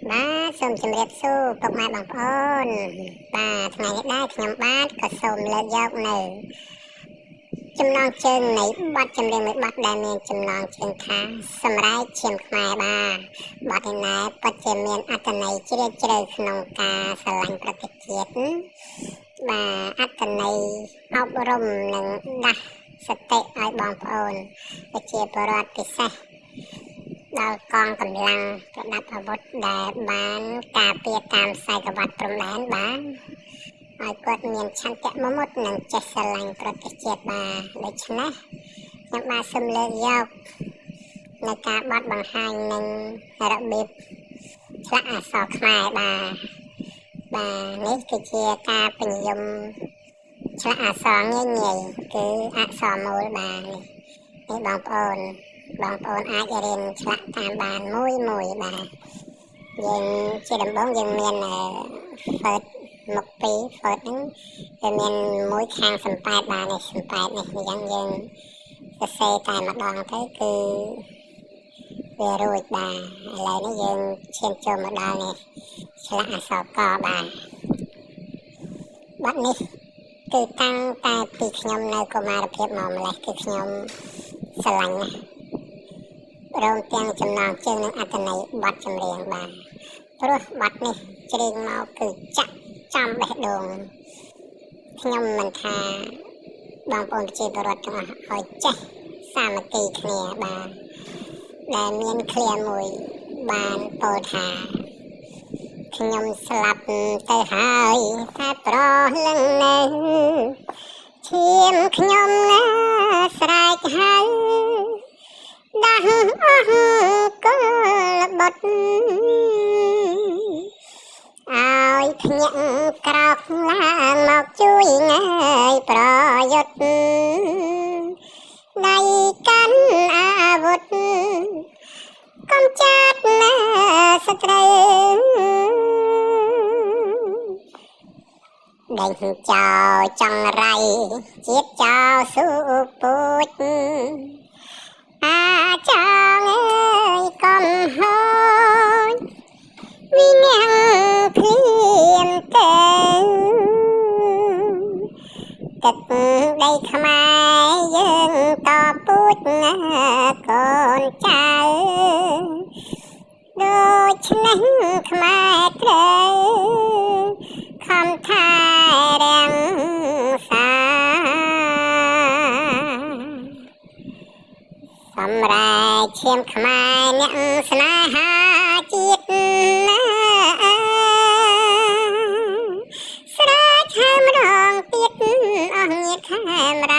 បាទសូមជម្រាបសួរពុកម៉ែបងប្អូនបាទថ្ងៃនេះដែរខ្ញុំបាទក៏សូមលើកយកនៅចំណងជើងនៃបទចម្រៀងមួយបទដែលមានចំណងជើងថាសម្រែកឈាមខ្មែរបទនេះពិតជាមានអត្ថន័យជ្រាលជ្រៅក្នុងការស្រឡាញ់ប្រទេសជាតិបាទអត្ថន័យអប់រំនិងដាស់សតិឲ្យបងប្អូនប្រជាពលរដ្ឋពិសេសដល់កងកម្លាំងប្រដាប់អាវុធដែលបានការពារតាមខ្សែក្រវ៉ាត់ព្រំដែនបាទឲ្យគាត់មានឆន្ទៈមមុតនិងចេះស្រឡាញ់ប្រទេសជាតិបាទដូច្នេះខ្ញុំបាទសូមលើកយកនៅការបទបង្ហាញនឹងរបៀបឆ្លាក់អក្សរខ្មែរបាទនេះគឺជាការពន្យំឆ្លាក់អក្សរងាយគឺអក្សរមូលបាទនេះបងប្អូនអាចរៀនឆ្លាក់តាមបានមួយបាទយើងជាដំបូងយើងមានហ្វឺតមុខពីរហ្វឺតហ្នឹងវាមានមួយខាងសំប៉ែតបាទនេះសំប៉ែតនេះអញ្ចឹងយើងសរសេរតែម្ដងទៅគឺវារួចបាទឥឡូវនេះយើងឈានចូលមកដល់នេះឆ្លាក់អក្សរកបាទបាត់នេះគឺតាំងតែពីខ្ញុំនៅកុមារភាពមកម្លេះគឺខ្ញុំស្រឡាញ់ណាស់ព្រមទាំងចំណងជើងនិងអត្ថន័យបទចម្រៀងបាទព្រោះបទនេះច្រៀងមកគឺចាក់ចំបេះដូងខ្ញុំមិនថាបងប្អូនប្រជាពលរដ្ឋទាំងអស់ឲ្យចេះសាមគ្គីគ្នាបាទដែលមានឃ្លាមួយបានពោលថាខ្ញុំស្លាប់ទៅហើយតែប្រលឹងនៅឈាមខ្ញុំណាស្រែកហៅដាស់អស់កលបុត្រឲ្យភ្ញាក់ក្រោកឡើងមកជួយងាយប្រយុទ្ធដៃកាន់អាវុធកំចាត់ណាសត្រូវដេញចោលចង្រៃជាតិចោលស៊ូពូជអាចងើយកុំហូចវិញ្ញាណភ្លៀមទៅទឹកដីខ្មែរយើងតពូជណាកូនចៅដូច្នេះខ្មែរត្រូវខំថែរាំងសាសម្រែកឈាមខ្មែរអ្នកស្នេហាជាតិណាស្រែកហៅម្ដងទៀតអស់ញាតិខេមរា